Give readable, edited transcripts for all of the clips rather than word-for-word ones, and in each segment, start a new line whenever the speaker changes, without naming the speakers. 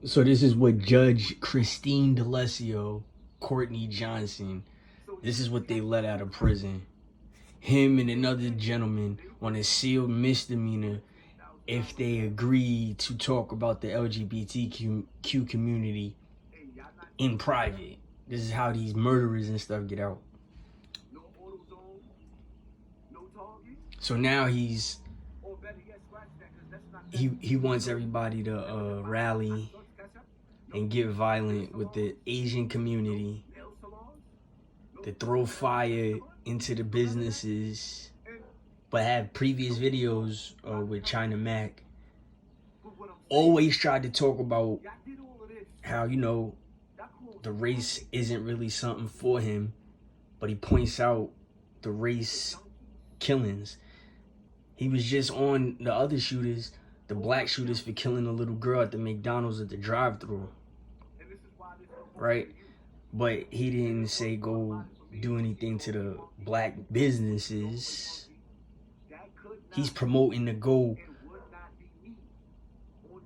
So this is what Judge Christine D'Alessio, Courtney Johnson, this is what they let out of prison. Him and another gentleman on a sealed misdemeanor if they agree to talk about the LGBTQ community in private. This is how these murderers and stuff get out. So now he wants everybody to rally and get violent with the Asian community, to throw fire into the businesses, but have previous videos with China Mac. Always tried to talk about how, you know, the race isn't really something for him, but he points out the race killings. He was just on the other shooters, the black shooters, for killing a little girl at the McDonald's at the drive-thru, right? But he didn't say go do anything to the black businesses. He's promoting to go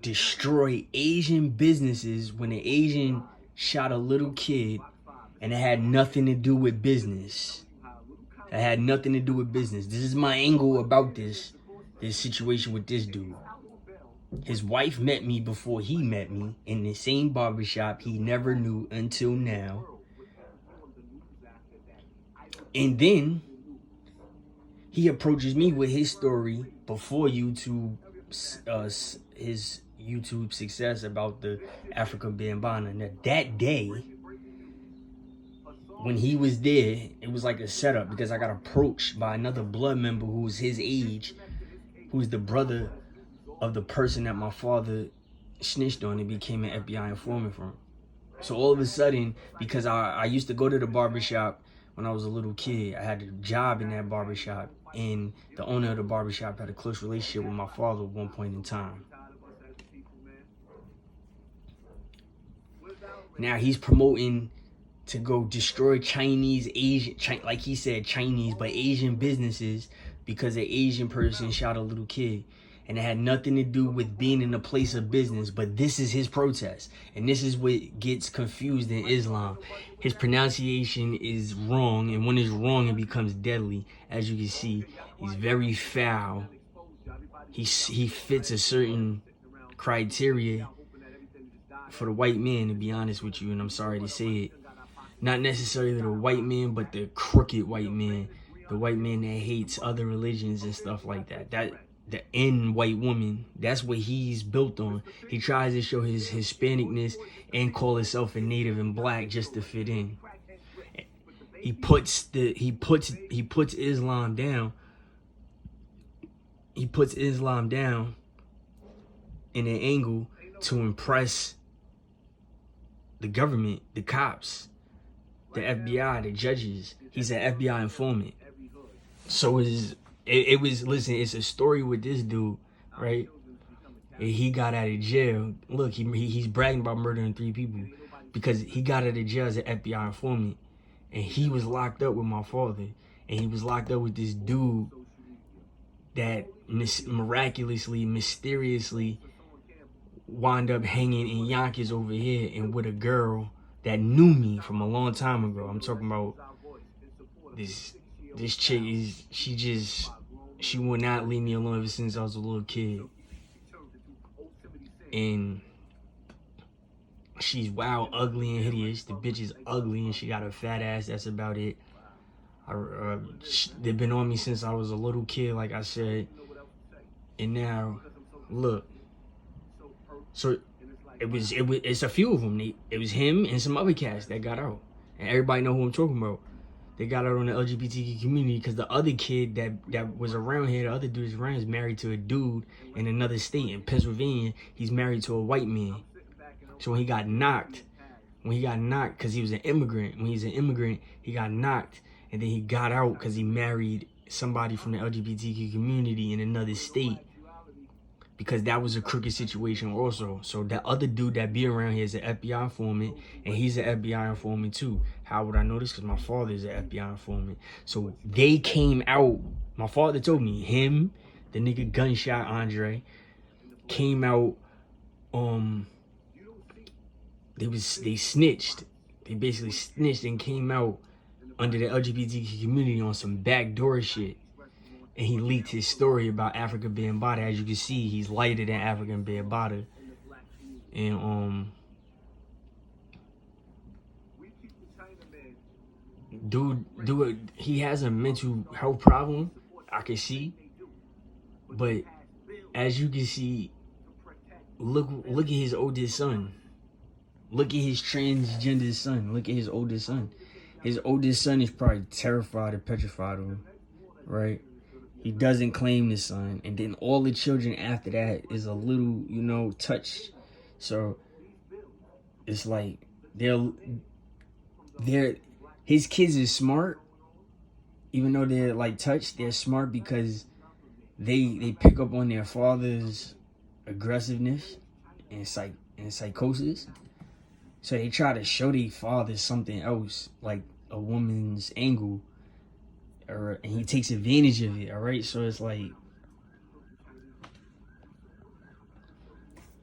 destroy Asian businesses when an Asian shot a little kid, and it had nothing to do with business. It had nothing to do with business. This is my angle about this situation with this dude. His wife met me before he met me in the same barbershop he never knew until now. And then he approaches me with his story before YouTube, his YouTube success about the African Bambana. Now that day, when he was there, it was like a setup because I got approached by another blood member who was his age, who was the brother of the person that my father snitched on and became an FBI informant from. So all of a sudden, because I used to go to the barbershop when I was a little kid, I had a job in that barbershop, and the owner of the barbershop had a close relationship with my father at one point in time. Now he's promoting to go destroy Chinese, Asian, like he said, Chinese, but Asian businesses because an Asian person shot a little kid. And it had nothing to do with being in a place of business, but this is his protest. And this is what gets confused in Islam. His pronunciation is wrong, and when it's wrong, it becomes deadly. As you can see, he's very foul. He fits a certain criteria for the white man, to be honest with you, and I'm sorry to say it. Not necessarily the white man, but the crooked white man. The white man that hates other religions and stuff like that. The white woman, that's what he's built on. He tries to show his Hispanicness and call himself a native and black just to fit in. He puts Islam down. He puts Islam down in an angle to impress the government, the cops, the FBI, the judges. He's an FBI informant. So it was, listen, it's a story with this dude, right? And he got out of jail. Look, he's bragging about murdering 3 people because he got out of jail as an FBI informant. And he was locked up with my father. And he was locked up with this dude that miraculously, mysteriously wound up hanging in Yonkers over here and with a girl that knew me from a long time ago. I'm talking about this chick she would not leave me alone ever since I was a little kid. And she's wild, ugly, and hideous. The bitch is ugly and she got a fat ass. That's about it. They've been on me since I was a little kid, like I said. And now, look. So it's a few of them. It was him and some other cats that got out. And everybody know who I'm talking about. They got out on the LGBTQ community because the other kid that was around here, the other dude around, is married to a dude in another state. In Pennsylvania, he's married to a white man. So when he got knocked, because he was an immigrant, he got knocked, and then he got out because he married somebody from the LGBTQ community in another state, because that was a crooked situation also. So that other dude that be around here is an FBI informant, and he's an FBI informant too. How would I know this? Because my father is an FBI informant. So they came out, my father told me, him, the nigga Gunshot Andre, came out they snitched. They basically snitched and came out under the LGBTQ community on some backdoor shit. And he leaked his story about Africa Bambaataa. As you can see, he's lighter than African Bambaataa. And dude, he has a mental health problem. I can see, but as you can see, look at his oldest son. Look at his transgender son. Look at his oldest son. His oldest son is probably terrified and petrified of him, right? He doesn't claim the son, and then all the children after that is a little, you know, touched. So it's like his kids is smart, even though they're like touched. They're smart because they pick up on their father's aggressiveness and psychosis. So they try to show their father something else, like a woman's angle, and he takes advantage of it. All right, so it's like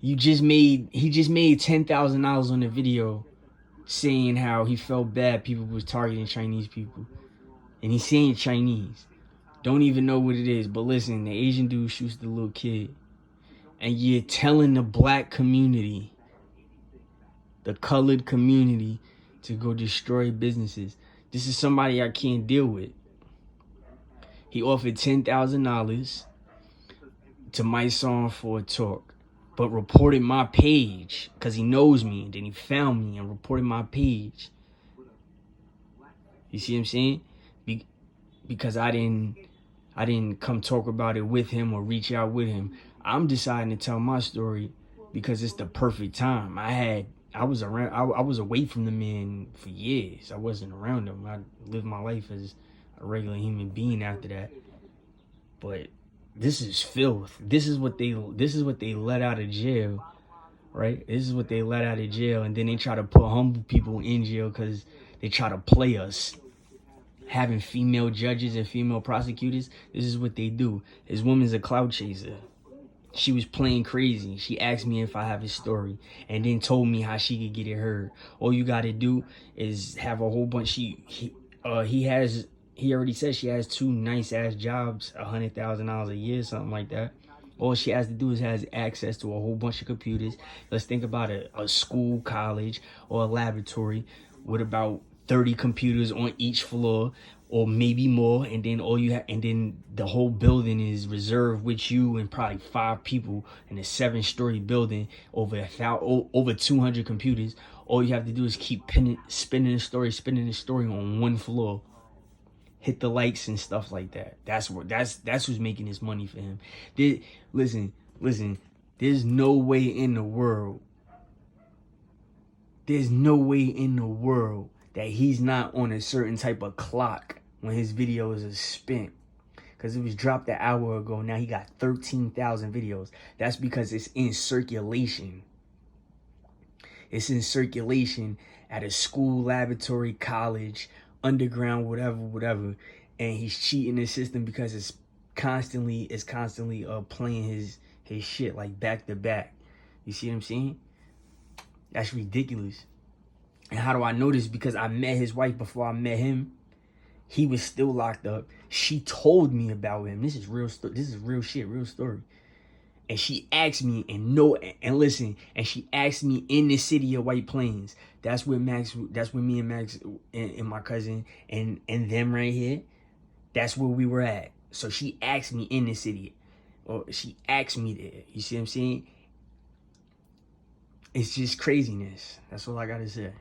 he just made $10,000 on the video, saying how he felt bad people was targeting Chinese people, and he's saying Chinese. Don't even know what it is, but listen, the Asian dude shoots the little kid, and you're telling the black community, the colored community, to go destroy businesses. This is somebody I can't deal with. He offered $10,000 to my song for a talk, but reported my page because he knows me. And then he found me and reported my page. You see what I'm saying? Because I didn't come talk about it with him or reach out with him. I'm deciding to tell my story because it's the perfect time. I was away from the man for years. I wasn't around him. I lived my life as a regular human being after that. But this is filth. This is what they let out of jail, right? This is what they let out of jail, and then they try to put humble people in jail because they try to play us. Having female judges and female prosecutors, this is what they do. This woman's a clout chaser. She was playing crazy. She asked me if I have his story and then told me how she could get it heard. All you got to do is have a whole bunch. He already said she has 2 nice ass jobs, $100,000 a year, something like that. All she has to do is has access to a whole bunch of computers. Let's think about a school, college, or a laboratory with about 30 computers on each floor, or maybe more, and then the whole building is reserved with you and probably 5 people in a 7-story building, over 200 computers. All you have to do is keep spinning the story on one floor. Hit the likes and stuff like that. That's who's making this money for him. Listen. There's no way in the world. There's no way in the world that he's not on a certain type of clock when his videos are spent. Because it was dropped an hour ago. Now he got 13,000 videos. That's because it's in circulation. It's in circulation at a school, laboratory, college, underground, whatever. And he's cheating the system because it's constantly playing his shit like back to back. You see what I'm saying? That's ridiculous. And how do I know this? Because I met his wife before I met him. He was still locked up. She told me about him. This is real story. This is real shit, real story. And she asked me, and she asked me in the city of White Plains. That's where me and Max and my cousin and them right here, that's where we were at. So she asked me in the city. Or she asked me there. You see what I'm saying? It's just craziness. That's all I gotta say.